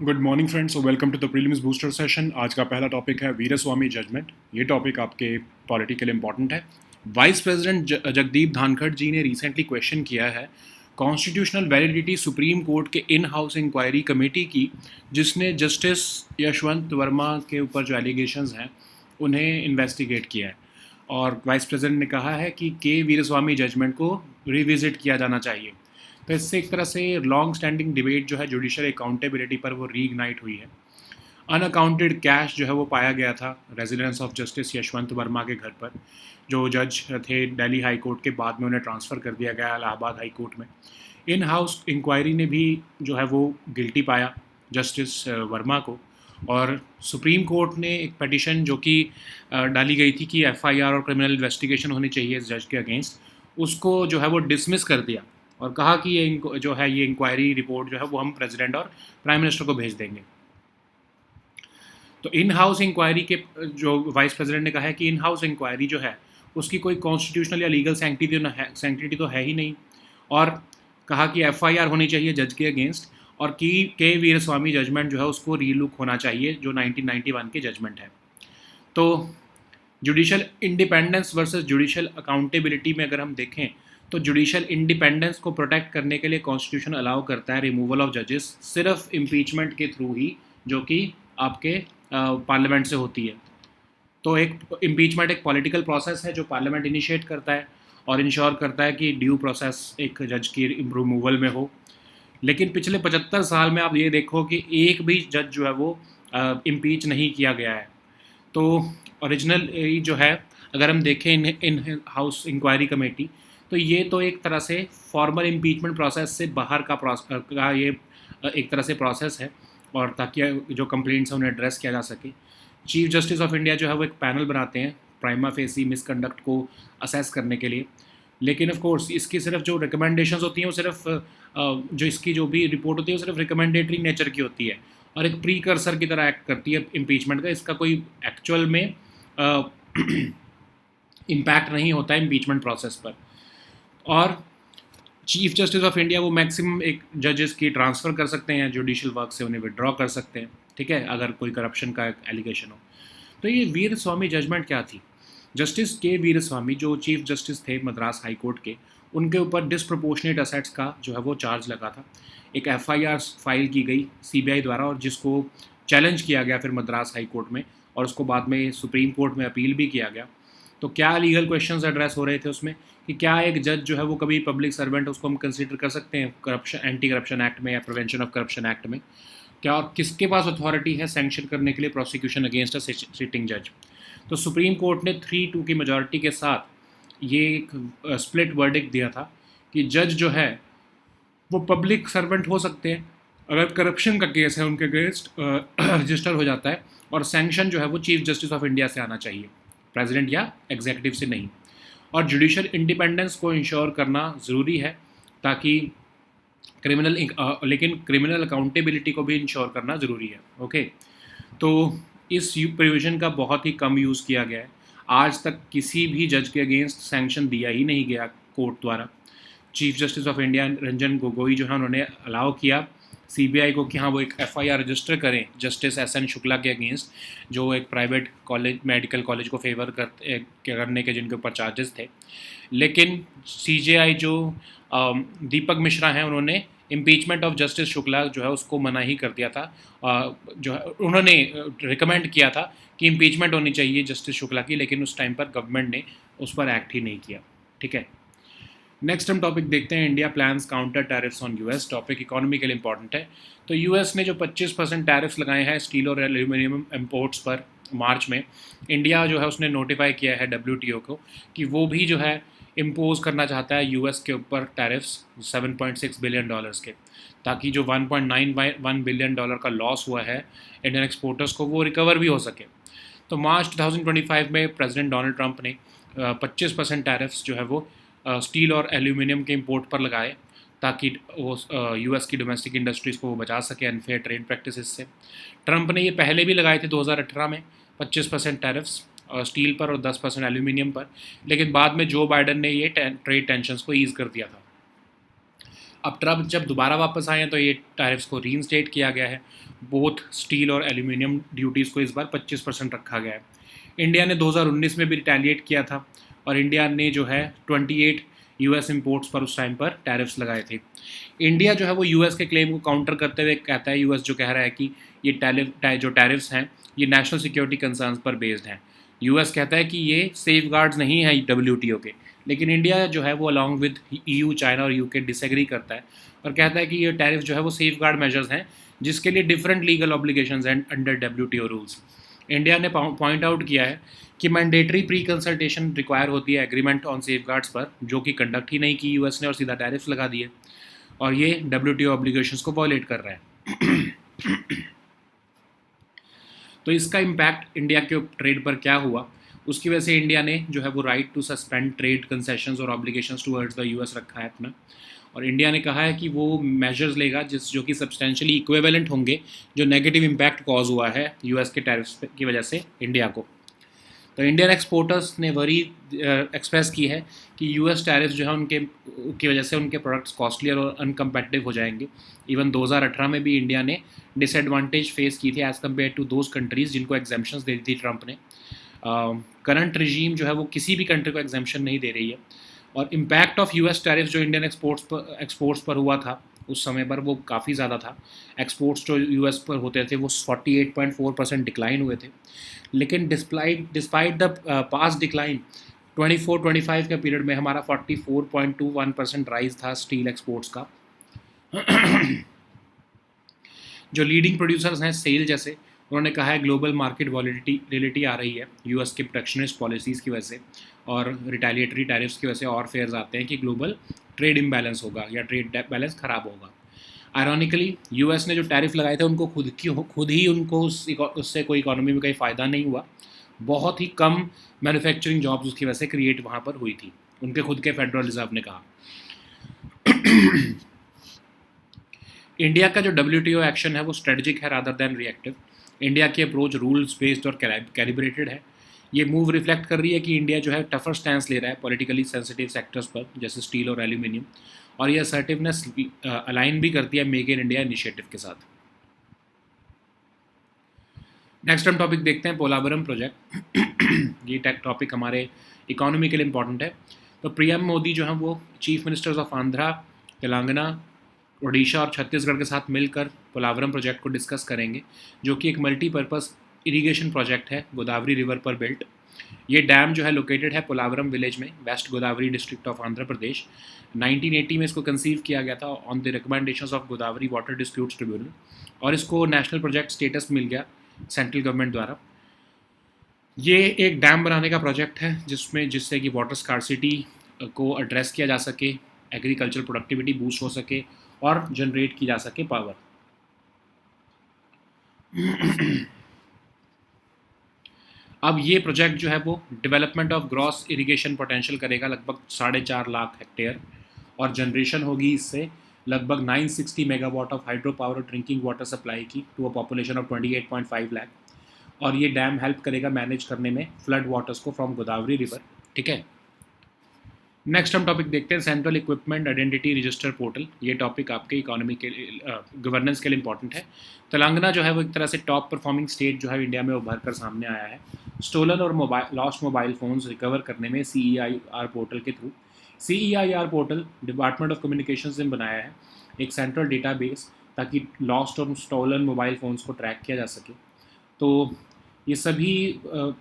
Good morning friends, welcome to the prelims booster session. आज का पहला टॉपिक है वीरस्वामी जजमेंट। ये टॉपिक आपके पॉलिटी के लिए इंपॉर्टेंट है। वाइस प्रेसिडेंट जगदीप धनखड़ जी ने रिसेंटली क्वेश्चन किया है कॉन्स्टिट्यूशनल वैलिडिटी सुप्रीम कोर्ट के इन हाउस इंक्वायरी कमेटी की, जिसने जस्टिस यशवंत वर्मा के ऊपर जो एलिगेशंस हैं उन्हें इन्वेस्टिगेट किया है। और वाइस प्रेसिडेंट ने कहा है कि के वीरस्वामी जजमेंट को रिविजिट किया जाना चाहिए। तो इससे एक तरह से लॉन्ग स्टैंडिंग डिबेट जो है जुडिशल अकाउंटेबिलिटी पर वो रीइग्नाइट हुई है। अनअकाउंटेड कैश जो है वो पाया गया था residence of justice Yashwant Verma के घर पर, जो जज थे दिल्ली हाई कोर्ट के, बाद में उन्हें ट्रांसफ़र कर दिया गया इलाहाबाद हाई कोर्ट में। इन हाउस इंक्वायरी ने भी जो है वो गिल्टी पाया जस्टिस वर्मा को, और सुप्रीम कोर्ट ने एक पिटीशन जो कि डाली गई थी कि एफआईआर और क्रिमिनल इन्वेस्टिगेशन होनी चाहिए इस जज के अगेंस्ट, उसको जो है वो डिसमिस कर दिया और कहा कि ये जो है ये इंक्वायरी रिपोर्ट जो है वो हम प्रेसिडेंट और प्राइम मिनिस्टर को भेज देंगे। तो इन हाउस इंक्वायरी के जो वाइस प्रेसिडेंट ने कहा है कि इन हाउस इंक्वायरी जो है उसकी कोई कॉन्स्टिट्यूशनल या लीगल सैंक्टिटी तो है ही नहीं, और कहा कि एफआईआर होनी चाहिए जज के अगेंस्ट, और कि के वीरस्वामी जजमेंट जो है उसको रीलुक होना चाहिए जो 1991 के जजमेंट है। तो judicial independence versus judicial accountability में अगर हम देखें तो जुडिशल इंडिपेंडेंस को प्रोटेक्ट करने के लिए कॉन्स्टिट्यूशन अलाउ करता है रिमूवल ऑफ जजेस सिर्फ इम्पीचमेंट के थ्रू ही, जो कि आपके पार्लियामेंट से होती है। तो एक इम्पीचमेंट एक पॉलिटिकल प्रोसेस है जो पार्लियामेंट इनिशिएट करता है और इंश्योर करता है कि ड्यू प्रोसेस एक जज की रिमूवल में हो। लेकिन पिछले 75 साल में आप ये देखो कि एक भी जज जो है वो इम्पीच नहीं किया गया है। तो ओरिजिनल जो है अगर हम देखें इन हाउस इंक्वायरी कमेटी, तो ये तो एक तरह से फॉर्मल इम्पीचमेंट प्रोसेस से बाहर का ये एक तरह से प्रोसेस है, और ताकि जो कंप्लेंट्स हैं उन्हें एड्रेस किया जा सके। चीफ जस्टिस ऑफ इंडिया जो है वो एक पैनल बनाते हैं प्राइमा फेसी मिसकंडक्ट को असेस करने के लिए। लेकिन ऑफ कोर्स इसकी सिर्फ जो रिकमेंडेशंस होती हैं वो सिर्फ जो इसकी जो भी रिपोर्ट होती है वो सिर्फ रिकमेंडेटरी नेचर की होती है और एक प्रीकर्सर की तरह एक्ट करती है इम्पीचमेंट का। इसका कोई एक्चुअल में इम्पैक्ट नहीं होता है इम्पीचमेंट प्रोसेस पर। और चीफ जस्टिस ऑफ इंडिया वो मैक्सिमम एक जजेस की ट्रांसफ़र कर सकते हैं जुडिशल वर्क से, उन्हें विड्रॉ कर सकते हैं, ठीक है, अगर कोई करप्शन का एलिगेशन हो। तो ये वीरस्वामी जजमेंट क्या थी? जस्टिस के वीरस्वामी जो चीफ जस्टिस थे मद्रास हाई कोर्ट के, उनके ऊपर डिसप्रपोर्शनेट असेट्स का जो है वो चार्ज लगा था। एक एफआईआर फाइल की गई सीबीआई द्वारा और जिसको चैलेंज किया गया फिर मद्रास हाई कोर्ट में, और उसको बाद में सुप्रीम कोर्ट में अपील भी किया गया। तो क्या लीगल क्वेश्चंस एड्रेस हो रहे थे उसमें कि क्या एक जज जो है वो कभी पब्लिक सर्वेंट, उसको हम कंसिडर कर सकते हैं करप्शन एंटी करप्शन एक्ट में या प्रिवेंशन ऑफ करप्शन एक्ट में? क्या और किसके पास अथॉरिटी है सैंक्शन करने के लिए प्रोसिक्यूशन अगेंस्ट अ सिटिंग जज? तो सुप्रीम कोर्ट ने 3-2 की मेजॉरिटी के साथ ये एक स्प्लिट वर्डिक्ट दिया था कि जज जो है वो पब्लिक सर्वेंट हो सकते हैं अगर करप्शन का केस है उनके अगेंस्ट रजिस्टर हो जाता है, और सैंक्शन जो है वो चीफ जस्टिस ऑफ इंडिया से आना चाहिए, प्रेसिडेंट या एग्जीक्यूटिव से नहीं। और जुडिशल इंडिपेंडेंस को इंश्योर करना ज़रूरी है ताकि लेकिन क्रिमिनल अकाउंटेबिलिटी को भी इंश्योर करना ज़रूरी है। ओके, तो इस प्रोविज़न का बहुत ही कम यूज़ किया गया है। आज तक किसी भी जज के अगेंस्ट सैंक्शन दिया ही नहीं गया कोर्ट द्वारा। Chief justice of India Ranjan Gogoi जो है उन्होंने अलाउ किया सीबीआई को कि हाँ वो एक एफआईआर रजिस्टर करें जस्टिस एसएन शुक्ला के अगेंस्ट, जो एक प्राइवेट कॉलेज मेडिकल कॉलेज को फेवर करने के जिनके ऊपर चार्जेस थे। लेकिन सीजेआई जो दीपक मिश्रा हैं उन्होंने इम्पीचमेंट ऑफ जस्टिस शुक्ला जो है उसको मना ही कर दिया था। जो है उन्होंने रिकमेंड किया था कि इम्पीचमेंट होनी चाहिए जस्टिस शुक्ला की, लेकिन उस टाइम पर गवर्नमेंट ने उस पर एक्ट ही नहीं किया। ठीक है, नेक्स्ट हम टॉपिक देखते हैं India plans counter tariffs on US. Topic economy के लिए इंपॉर्टेंट है। तो यूएस ने जो 25% टैरिफ्स लगाए हैं स्टील और एल्यूमिनियम इंपोर्ट्स पर मार्च में, इंडिया जो है उसने नोटिफाई किया है डब्ल्यूटीओ को कि वो भी जो है इम्पोज करना चाहता है यूएस के ऊपर टैरिफ्स $7.6 बिलियन के, ताकि जो $1.91 बिलियन का लॉस हुआ है इंडियन एक्सपोर्टर्स को वो रिकवर भी हो सके। तो मार्च 2025 में प्रेसिडेंट डोनाल्ड ट्रंप ने 25% टैरिफ्स जो है वो स्टील और एल्यूमिनियम के इंपोर्ट पर लगाए, ताकि वो यूएस की डोमेस्टिक इंडस्ट्रीज़ को वो बचा सके अनफेयर ट्रेड प्रैक्टिसेस से। ट्रंप ने ये पहले भी लगाए थे 2018 में 25% टैरिफ्स स्टील पर और 10% एल्यूमिनियम पर, लेकिन बाद में जो बाइडन ने ये ट्रेड टेंशंस को ईज़ कर दिया था। अब ट्रम्प जब दोबारा वापस आए हैं तो ये टैरिफ्स को रीइंस्टेट किया गया है। बोथ स्टील और एल्यूमिनियम ड्यूटीज़ को इस बार 25% रखा गया है। इंडिया ने 2019 में भी रिटेलिएट किया था और इंडिया ने जो है 28 यूएस इंपोर्ट्स पर उस टाइम पर टैरिफ्स लगाए थे। इंडिया जो है वो यूएस के क्लेम को काउंटर करते हुए कहता है, यूएस जो कह रहा है कि ये जो टैरिफ्स हैं ये नेशनल सिक्योरिटी कंसर्न्स पर बेस्ड हैं। यूएस कहता है कि ये सेफ गार्ड्स नहीं हैं डब्ल्यूटीओ के, लेकिन इंडिया जो है वो अलॉन्ग विद ईयू, चाइना और यूके डिसएग्री करता है और कहता है कि ये टैरिफ जो है वो सेफ गार्ड मेजर्स हैं जिसके लिए डिफरेंट लीगल ऑब्लिगेशंस हैं अंडर डब्ल्यूटीओ रूल्स। इंडिया ने पॉइंट आउट किया है कि मैंडेटरी प्री कंसल्टेशन रिक्वायर होती है एग्रीमेंट ऑन सेफ गार्ड्स पर, जो कि कंडक्ट ही नहीं की यूएस ने और सीधा टैरिफ लगा दिए और ये डब्ल्यूटीओ ऑब्लिगेशंस को वॉयलेट कर रहा है। तो इसका इम्पैक्ट इंडिया के ट्रेड पर क्या हुआ, उसकी वजह से इंडिया ने जो है वो right to suspend trade concessions और ऑब्लिगेशंस टुवर्ड्स द यूएस रखा है अपना, और इंडिया ने कहा है कि वो मेजर्स लेगा जो कि सब्सटेंशियली इक्विवेलेंट होंगे जो नेगेटिव इम्पैक्ट कॉज हुआ है यूएस के टैरिफ्स की वजह से इंडिया को। तो इंडियन एक्सपोर्टर्स ने वरी एक्सप्रेस की है कि यूएस टैरिफ्स जो है उनके की वजह से उनके प्रोडक्ट्स कॉस्टलियर और अनकम्पेटिटिव हो जाएंगे। इवन 2018 में भी इंडिया ने डिसएडवांटेज फेस की थी as compare to those countries जिनको एग्जाम्पशंस दे दी थी ट्रंप ने। करंट रिजीम जो है वो किसी भी कंट्री को एग्जाम्पशन नहीं दे रही है और इम्पैक्ट ऑफ यूएस टैरिफ्स जो इंडियन एक्सपोर्ट्स पर हुआ था उस समय पर वो काफ़ी ज़्यादा था। एक्सपोर्ट्स जो यूएस पर होते थे वो 48.4% डिक्लाइन हुए थे, लेकिन डिस्पाइट द पास्ट डिक्लाइन 24-25 के पीरियड में हमारा 44.21% राइज था स्टील एक्सपोर्ट्स का। जो लीडिंग प्रोड्यूसर्स हैं सेल जैसे, उन्होंने कहा है ग्लोबल मार्केट वॉलेटिलिटी आ रही है यूएस के प्रोटेक्शनिस्ट पॉलिसीज़ की वजह से और रिटेलिएटरी टैरिफ्स की वजह से, और फेयर्स आते हैं कि ग्लोबल ट्रेड इम्बैलेंस होगा या ट्रेड बैलेंस ख़राब होगा। आयरॉनिकली यूएस ने जो टैरिफ लगाए थे उनको खुद ही उनको उससे कोई इकोनॉमी में कोई फ़ायदा नहीं हुआ। बहुत ही कम मैन्युफैक्चरिंग जॉब्स उसकी वजह से क्रिएट वहाँ पर हुई थी, उनके खुद के फेडरल रिजर्व ने कहा। इंडिया का जो डब्ल्यूटीओ एक्शन है वो स्ट्रेटजिक है रादर देन रिएक्टिव। इंडिया की अप्रोच रूल्स बेस्ड और कैलिब्रेटेड है। ये मूव रिफ्लेक्ट कर रही है कि इंडिया जो है टफर स्टैंस ले रहा है पॉलिटिकली सेंसिटिव सेक्टर्स पर जैसे स्टील और एल्यूमिनियम, और ये असर्टिवनेस अलाइन भी करती है मेक इन इंडिया इनिशिएटिव के साथ। नेक्स्ट हम टॉपिक देखते हैं पोलावरम प्रोजेक्ट। ये टॉपिक हमारे इकोनॉमी के लिए इंपॉर्टेंट है। तो पीएम मोदी जो है वो chief ministers of Andhra, Telangana, Odisha और छत्तीसगढ़ के साथ मिलकर पोलावरम प्रोजेक्ट को डिस्कस करेंगे, जो कि एक मल्टीपर्पज़ इरिगेशन प्रोजेक्ट है गोदावरी रिवर पर बिल्ट। ये डैम जो है लोकेटेड है पोलावरम विलेज में, west Godavari district of Andhra Pradesh. 1980 में इसको कंसीव किया गया था on the recommendations of Godavari water disputes tribunal, और इसको नेशनल प्रोजेक्ट स्टेटस मिल गया सेंट्रल गवर्नमेंट द्वारा। ये एक डैम बनाने का प्रोजेक्ट है जिससे कि वाटर स्कार्सिटी को एड्रेस किया जा सके, एग्रीकल्चर प्रोडक्टिविटी बूस्ट हो सके और जनरेट की जा सके पावर। अब ये प्रोजेक्ट जो है वो development of gross irrigation potential करेगा लगभग 4.5 लाख हेक्टेयर, और जनरेशन होगी इससे लगभग 960 megawatt of hydro power drinking water supply की to a population of 28.5 lakh. और ये डैम हेल्प करेगा मैनेज करने में फ्लड वाटर्स को फ्रॉम गोदावरी रिवर। ठीक है, नेक्स्ट हम टॉपिक देखते हैं central equipment identity register portal. ये टॉपिक आपके इकोनॉमी के गवर्नेंस के लिए इंपॉर्टेंट है। तेलंगाना जो है वो एक तरह से टॉप परफॉर्मिंग स्टेट जो है इंडिया में उभर कर सामने आया है स्टोलन और लॉस्ट मोबाइल फ़ोन्स रिकवर करने में CEIR पोर्टल के through. CEIR portal department of communications ने बनाया है एक सेंट्रल डेटाबेस ताकि लॉस्ट और स्टोलन मोबाइल फ़ोन्स को ट्रैक किया जा सके। तो ये सभी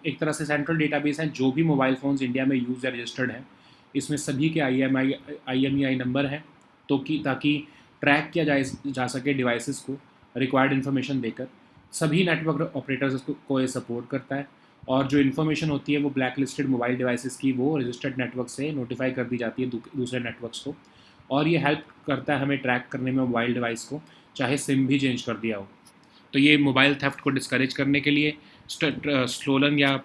एक तरह से सेंट्रल डेटाबेस हैं जो भी मोबाइल फ़ोन्स इंडिया में यूज़ या रजिस्टर्ड हैं, इसमें सभी के IMEI नंबर हैं ताकि ट्रैक किया जा सके डिवाइसेस को रिक्वायर्ड इन्फॉर्मेशन देकर। सभी नेटवर्क ऑपरेटर्स को ये सपोर्ट करता है, और जो इन्फॉर्मेशन होती है वो ब्लैक लिस्टेड मोबाइल डिवाइसेस की वो रजिस्टर्ड नेटवर्क से नोटिफाई कर दी जाती है दूसरे नेटवर्क्स को, और ये हेल्प करता है हमें ट्रैक करने में मोबाइल डिवाइस को, चाहे सिम भी चेंज कर दिया हो। तो ये मोबाइल थेफ्ट को डिस्करेज करने के लिए, स्टोलन या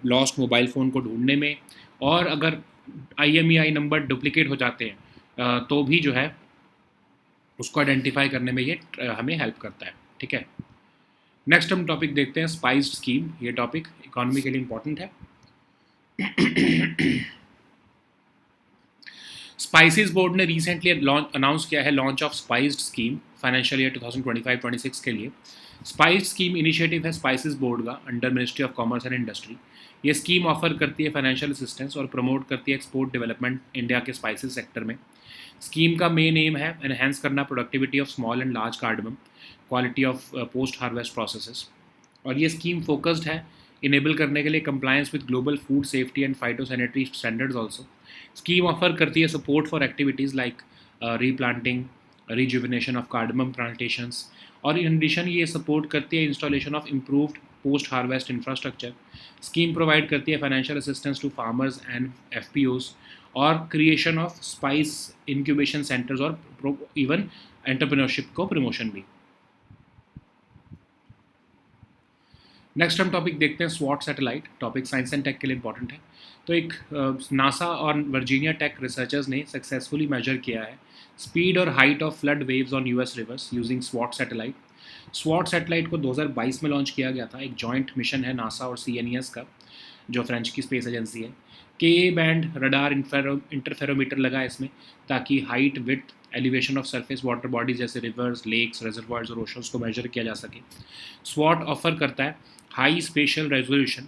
लॉस्ट मोबाइल फ़ोन को ढूंढने में, और अगर IMEI नंबर डुप्लीकेट हो जाते हैं तो भी जो है उसको आइडेंटिफाई करने में ये हमें हेल्प करता है। ठीक है, नेक्स्ट हम टॉपिक देखते हैं स्पाइस्ड स्कीम। ये टॉपिक इकोनॉमी के लिए इंपॉर्टेंट है। स्पाइसेस बोर्ड ने रिसेंटली अनाउंस किया है launch of SPICED scheme financial year 2025-26 के लिए। स्पाइस्ड स्कीम इनिशिएटिव है स्पाइसेस बोर्ड का under ministry of commerce and industry. ये स्कीम ऑफर करती है फाइनेंशियल असिस्टेंस और प्रमोट करती है एक्सपोर्ट डेवलपमेंट इंडिया के स्पाइसेस सेक्टर में। स्कीम का मेन एम है एनहेंस करना productivity of small and large cardamom, quality of post harvest processes. और ये स्कीम फोकस्ड है इनेबल करने के लिए compliance with global food safety and phytosanitary standards also. Scheme offer करती है support for activities like replanting, rejuvenation of cardamom plantations, और in addition ये सपोर्ट करती है installation of improved post harvest infrastructure. Scheme provide करती है financial assistance to farmers and FPOs और creation of spice incubation centres और even entrepreneurship को promotion भी। नेक्स्ट हम टॉपिक देखते हैं स्वॉट satellite. Topic science and tech के लिए इंपॉर्टेंट है। तो एक नासा और वर्जीनिया टेक रिसर्चर्स ने सक्सेसफुली मेजर किया है स्पीड और height of flood waves on US rivers using स्वॉट सैटेलाइट। स्वॉट सैटेलाइट को 2022 में लॉन्च किया गया था। एक जॉइंट मिशन है नासा और सीएनईएस का, जो फ्रेंच की स्पेस एजेंसी है। के बैंड रडार इंटरफेरोमीटर लगा है इसमें, ताकि height, width, elevation of surface water bodies जैसे रिवर्स, लेक्स, रेजर्वायर्स और ओशंस को मेजर किया जा सके। स्वॉट ऑफर करता है हाई स्पेशल रेजोल्यूशन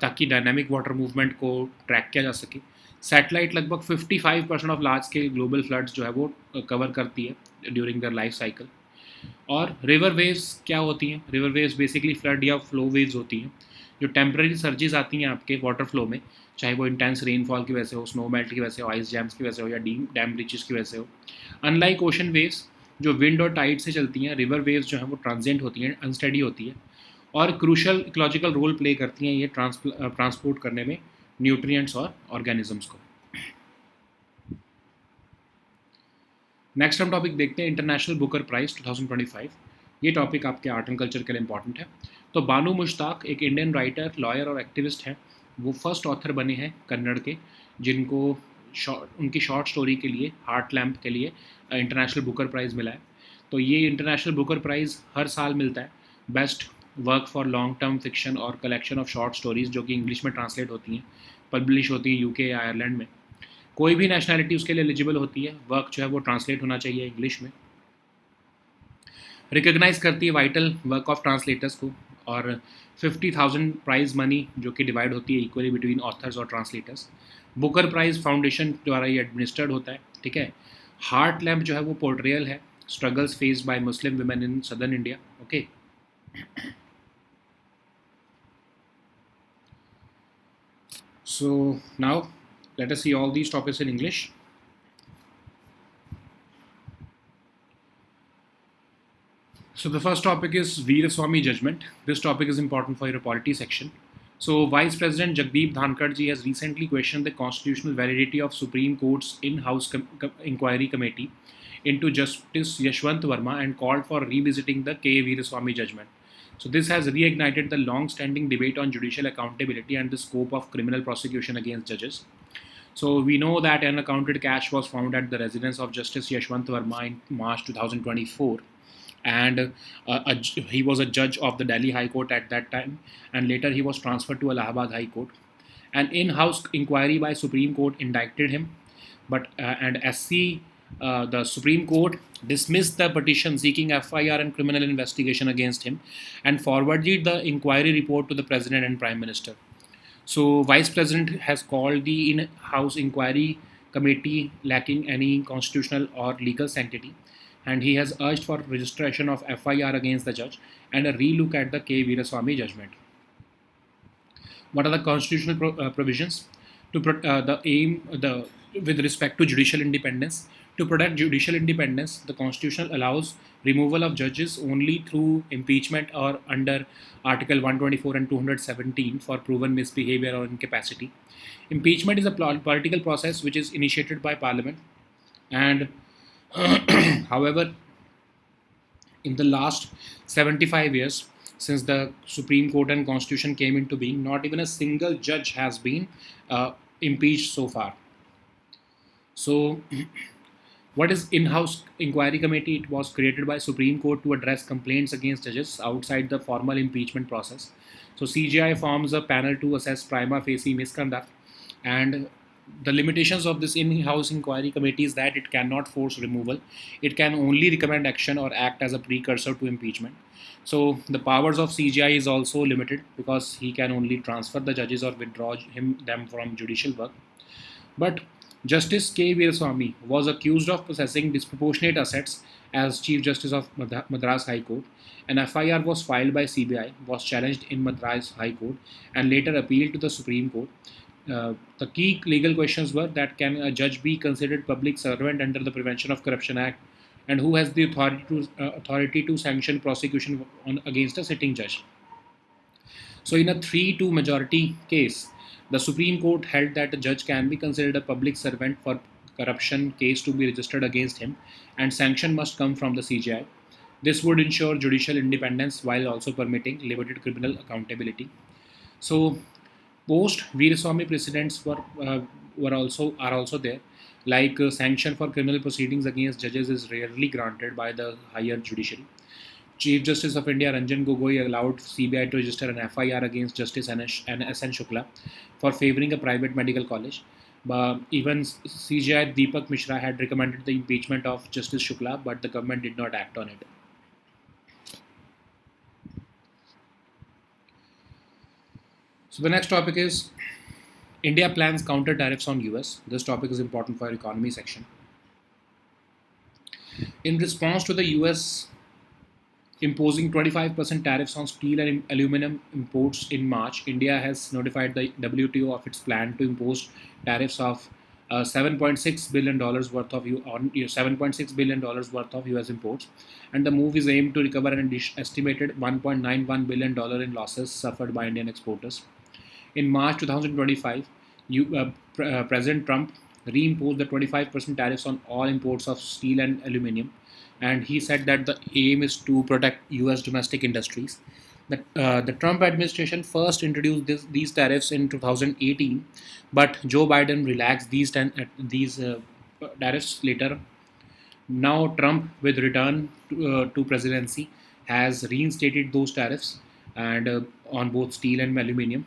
ताकि डायनामिक वाटर मूवमेंट को ट्रैक किया जा सके। सैटेलाइट लगभग 55% of large scale global floods जो है वो कवर करती है ड्यूरिंग दर लाइफ साइकिल। और रिवर वेव्स क्या होती हैं? रिवर वेव्स बेसिकली फ्लड या फ्लो वेव्स होती हैं जो टेम्पररी सर्जेस आती हैं आपके वाटर फ्लो में, चाहे वो इंटेंस रेनफॉल की वजह से हो, स्नो मेल्ट की वजह से हो, आइस जैम्स की वजह से हो या डैम ब्रीचेस की वजह से हो। अनलाइक ओशन वेव्स जो विंड और टाइड से चलती हैं, रिवर वेव्स जो हैं वो ट्रांजिएंट होती हैं, अनस्टेडी होती है और क्रूशल इकोलॉजिकल रोल प्ले करती हैं ये ट्रांसपोर्ट करने में न्यूट्रिएंट्स और ऑर्गेनिजम्स को। नेक्स्ट हम टॉपिक देखते हैं इंटरनेशनल बुकर प्राइज़ 2025। ये टॉपिक आपके आर्ट एंड कल्चर के लिए इंपॉर्टेंट है। तो बानू मुश्ताक एक इंडियन राइटर, लॉयर और एक्टिविस्ट हैं। वो फर्स्ट ऑथर बने हैं कन्नड़ के जिनको उनकी शॉर्ट स्टोरी के लिए, हार्ट लैम्प के लिए इंटरनेशनल बुकर प्राइज़ मिला है। तो ये इंटरनेशनल बुकर प्राइज़ हर साल मिलता है best work for long term fiction और कलेक्शन ऑफ शॉर्ट स्टोरीज़ जो कि इंग्लिश में ट्रांसलेट होती हैं, पब्लिश होती हैं यूके या आयरलैंड में। कोई भी नेशनैलिटी उसके लिए एलिजिबल होती है। वर्क जो है वो ट्रांसलेट होना चाहिए इंग्लिश में। रिकग्नाइज करती है वाइटल वर्क ऑफ ट्रांसलेटर्स को और 50,000 प्राइज़ मनी जो कि डिवाइड होती है इक्वली बिटवीन ऑथर्स और ट्रांसलेटर्स। बुकर प्राइज़ फाउंडेशन द्वारा ये एडमिनिस्टर्ड होता है, ठीक है। हार्ट लैम्प जो है वो पोर्ट्रियल है struggles faced by Muslim women in southern India, okay. So now let us see all these topics in English. So the first topic is Veeraswamy judgment. This topic is important for your polity section. So Vice President Jagdeep Dhankar ji has recently questioned the constitutional validity of Supreme Court's in-house inquiry committee into Justice Yashwant Verma and called for revisiting the K. Veeraswamy judgment. So this has reignited the long-standing debate on judicial accountability and the scope of criminal prosecution against judges. So we know that unaccounted cash was found at the residence of Justice Yashwant Verma in March 2024, and he was a judge of the Delhi High Court at that time, and later he was transferred to Allahabad High Court. An in-house inquiry by Supreme Court indicted him, but and SC the Supreme Court dismissed the petition seeking FIR and criminal investigation against him and forwarded the inquiry report to the President and Prime Minister. So Vice President has called the in-house inquiry committee lacking any constitutional or legal sanctity, and he has urged for registration of FIR against the judge and a relook at the K. Veeraswamy judgment. What are the constitutional provisions? With respect to judicial independence, to protect judicial independence, the Constitution allows removal of judges only through impeachment or under Article 124 and 217 for proven misbehavior or incapacity. Impeachment is a political process which is initiated by Parliament, and however, in the last 75 years since the Supreme Court and Constitution came into being, not even a single judge has been impeached so far. So what is in-house inquiry committee? It was created by Supreme Court to address complaints against judges outside the formal impeachment process. So CJI forms a panel to assess prima facie misconduct, and the limitations of this in-house inquiry committee is that it cannot force removal. It can only recommend action or act as a precursor to impeachment. So the powers of CGI is also limited because he can only transfer the judges or withdraw them from judicial work. But Justice K. Veeraswamy was accused of possessing disproportionate assets as Chief Justice of Madras High Court. An FIR was filed by CBI, was challenged in Madras High Court, and later appealed to the Supreme Court. The key legal questions were that can a judge be considered public servant under the Prevention of Corruption Act, and who has the authority to sanction prosecution against a sitting judge. So, in a 3-2 majority case, the Supreme Court held that a judge can be considered a public servant for corruption case to be registered against him, and sanction must come from the CJI. This would ensure judicial independence while also permitting limited criminal accountability. So, post Veeraswamy precedents are also there. Like sanction for criminal proceedings against judges is rarely granted by the higher judiciary. Chief Justice of India Ranjan Gogoi allowed CBI to register an FIR against Justice S.N. Shukla for favoring a private medical college. But even CJI Deepak Mishra had recommended the impeachment of Justice Shukla, but the government did not act on it. So the next topic is India plans counter tariffs on US. This topic is important for our economy section. In response to the US imposing 25% tariffs on steel and aluminum imports in March, India has notified the WTO of its plan to impose tariffs of $7.6 billion worth of $7.6 billion worth of US imports, and the move is aimed to recover an estimated $1.91 billion in losses suffered by Indian exporters. In March 2025, President Trump reimposed the 25% tariffs on all imports of steel and aluminum, and he said that the aim is to protect US domestic industries. The Trump administration first introduced these tariffs in 2018, but Joe Biden relaxed these tariffs later. Now, Trump, with return to presidency, has reinstated those tariffs and on both steel and aluminum.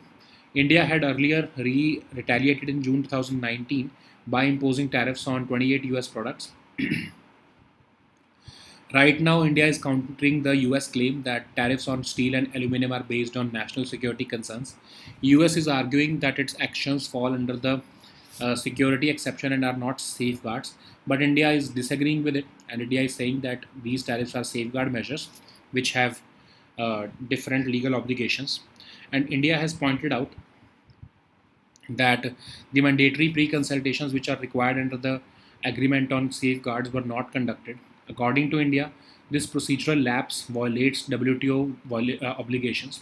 India had earlier retaliated in June 2019 by imposing tariffs on 28 US products. Right now, India is countering the US claim that tariffs on steel and aluminum are based on national security concerns. US is arguing that its actions fall under the security exception and are not safeguards, but India is disagreeing with it, and India is saying that these tariffs are safeguard measures which have different legal obligations. And India has pointed out that the mandatory pre-consultations which are required under the agreement on safeguards were not conducted. According to India, this procedural lapse violates WTO obligations.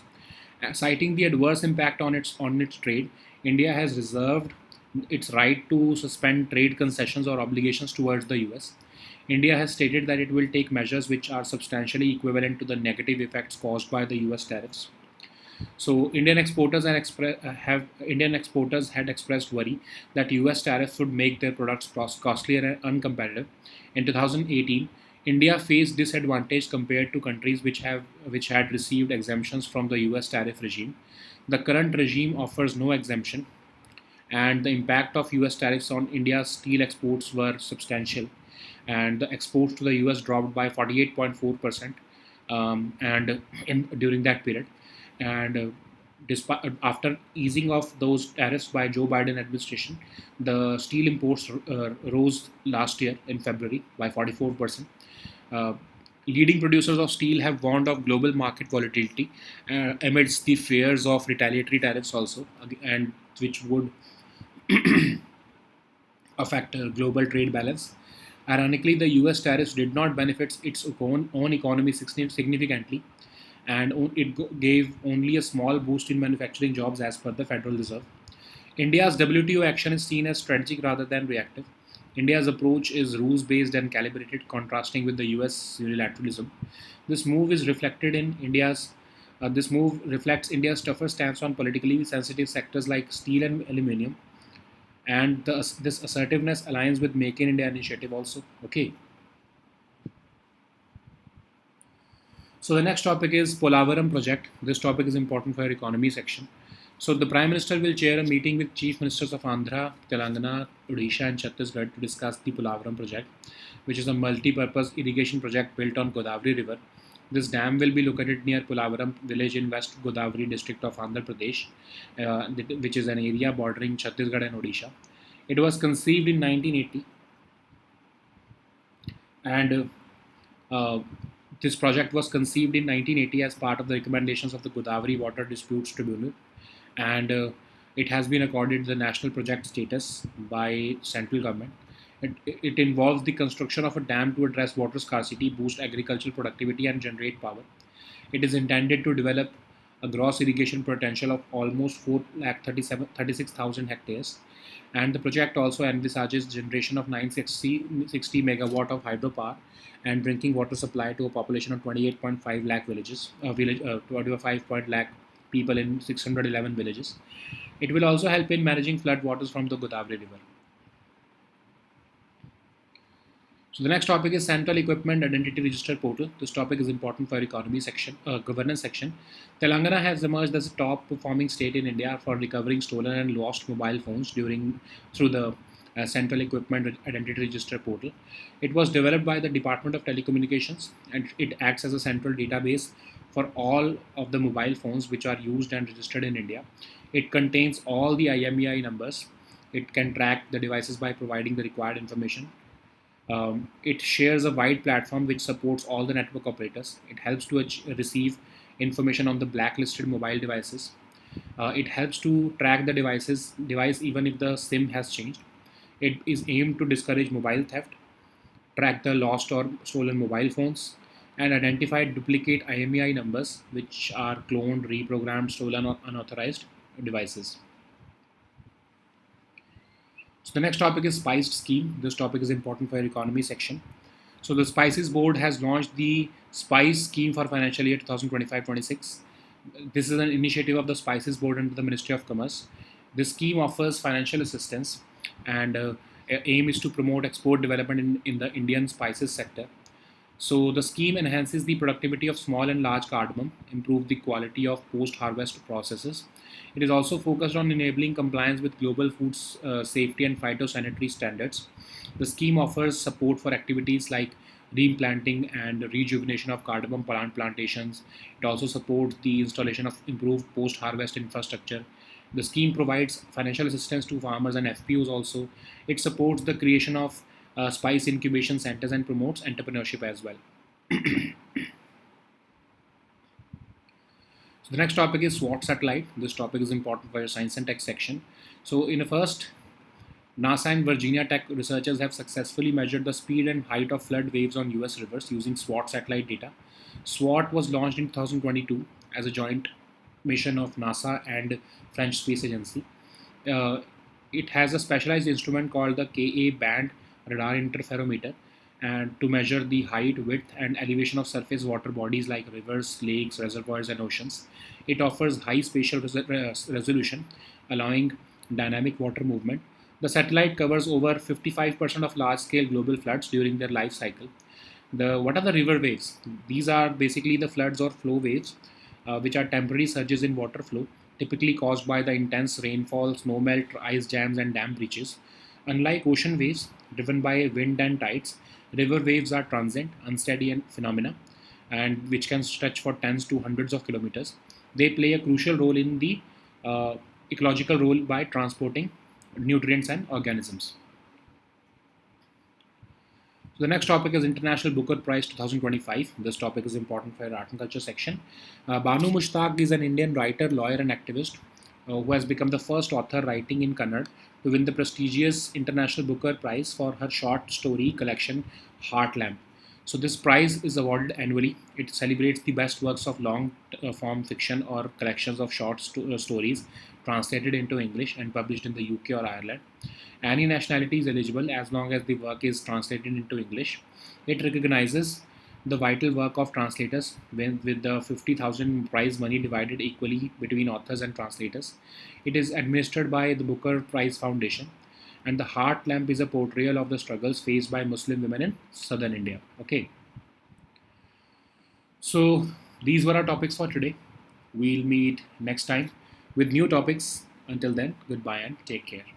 Citing the adverse impact on its trade, India has reserved its right to suspend trade concessions or obligations towards the US. India has stated that it will take measures which are substantially equivalent to the negative effects caused by the US tariffs. So Indian exporters had expressed worry that U.S. tariffs would make their products costlier and uncompetitive. In 2018, India faced disadvantage compared to countries which had received exemptions from the U.S. tariff regime. The current regime offers no exemption, and the impact of U.S. tariffs on India's steel exports were substantial, and the exports to the U.S. dropped by 48.4%, and during that period, and despite after easing of those tariffs by Joe Biden administration, the steel imports rose last year in February by 44%. Uh, Leading producers of steel have warned of global market volatility amidst the fears of retaliatory tariffs also, and which would affect global trade balance. Ironically, the US tariffs did not benefit its own economy significantly, and it gave only a small boost in manufacturing jobs as per the Federal Reserve. India's WTO action is seen as strategic rather than reactive. India's approach is rules based and calibrated, contrasting with the US unilateralism. This move is reflected in India's this move reflects India's tougher stance on politically sensitive sectors like steel and aluminium, and this assertiveness aligns with Make in India initiative also. Okay, so the next topic is Polavaram project. This topic is important for your economy section. So the Prime Minister will chair a meeting with Chief Ministers of Andhra, Telangana, Odisha and Chhattisgarh to discuss the Polavaram project, which is a multi-purpose irrigation project built on Godavari River. This dam will be located near Polavaram village in West Godavari district of Andhra Pradesh, which is an area bordering Chhattisgarh and Odisha. It was conceived in 1980 and uh, this project was conceived in 1980 as part of the recommendations of the Godavari Water Disputes Tribunal, and it has been accorded the national project status by central government. It involves the construction of a dam to address water scarcity, boost agricultural productivity, and generate power. It is intended to develop a gross irrigation potential of almost 4,36,000 hectares. And the project also envisages generation of 960 megawatt of hydropower and drinking water supply to a population of 28.5 lakh villages, 25 lakh people in 611 villages. It will also help in managing flood waters from the Godavari River. So the next topic is Central Equipment Identity Register Portal. This topic is important for economy section, governance section. Telangana has emerged as a top performing state in India for recovering stolen and lost mobile phones through the Central Equipment Identity Register Portal. It was developed by the Department of Telecommunications and it acts as a central database for all of the mobile phones which are used and registered in India. It contains all the IMEI numbers. It can track the devices by providing the required information. It shares a wide platform which supports all the network operators. It helps to receive information on the blacklisted mobile devices. It helps to track the device even if the SIM has changed. It is aimed to discourage mobile theft, track the lost or stolen mobile phones, and identify duplicate IMEI numbers which are cloned, reprogrammed, stolen, or unauthorized devices. So the next topic is Spiced Scheme. This topic is important for your economy section. So the Spices Board has launched the Spice Scheme for financial year 2025-26. This is an initiative of the Spices Board under the Ministry of Commerce. This scheme offers financial assistance and aim is to promote export development in the Indian spices sector. So the scheme enhances the productivity of small and large cardamom, improve the quality of post-harvest processes. It is also focused on enabling compliance with global food safety and phytosanitary standards. The scheme offers support for activities like replanting and rejuvenation of cardamom plant plantations. It also supports the installation of improved post-harvest infrastructure. The scheme provides financial assistance to farmers and FPOs also. It supports the creation of spice incubation centers and promotes entrepreneurship as well. So the next topic is SWOT satellite. This topic is important for your science and tech section. So in the first, NASA and Virginia Tech researchers have successfully measured the speed and height of flood waves on US rivers using SWOT satellite data. SWOT was launched in 2022 as a joint mission of NASA and French Space Agency. Uh, it has a specialized instrument called the Ka band radar interferometer and to measure the height, width, and elevation of surface water bodies like rivers, lakes, reservoirs, and oceans. It offers high spatial resolution, allowing dynamic water movement. The satellite covers over 55% of large-scale global floods during their life cycle. What are the river waves? These are basically the floods or flow waves, which are temporary surges in water flow, typically caused by the intense rainfall, snowmelt, ice jams, and dam breaches. Unlike ocean waves driven by wind and tides, river waves are transient, unsteady and phenomena, and which can stretch for tens to hundreds of kilometers. They play a crucial role in the ecological role by transporting nutrients and organisms. So the next topic is International Booker Prize 2025. This topic is important for your art and culture section. Banu Mushtaq is an Indian writer, lawyer, and activist who has become the first author writing in Kannada to win the prestigious International Booker Prize for her short story collection Heart Lamp. So this prize is awarded annually. It celebrates the best works of long form fiction or collections of short stories translated into English and published in the UK or Ireland. Any nationality is eligible as long as the work is translated into English. It recognizes the vital work of translators with the 50,000 prize money divided equally between authors and translators. It is administered by the Booker Prize Foundation. And the Heart Lamp is a portrayal of the struggles faced by Muslim women in southern India. Okay. So these were our topics for today. We'll meet next time with new topics. Until then, goodbye and take care.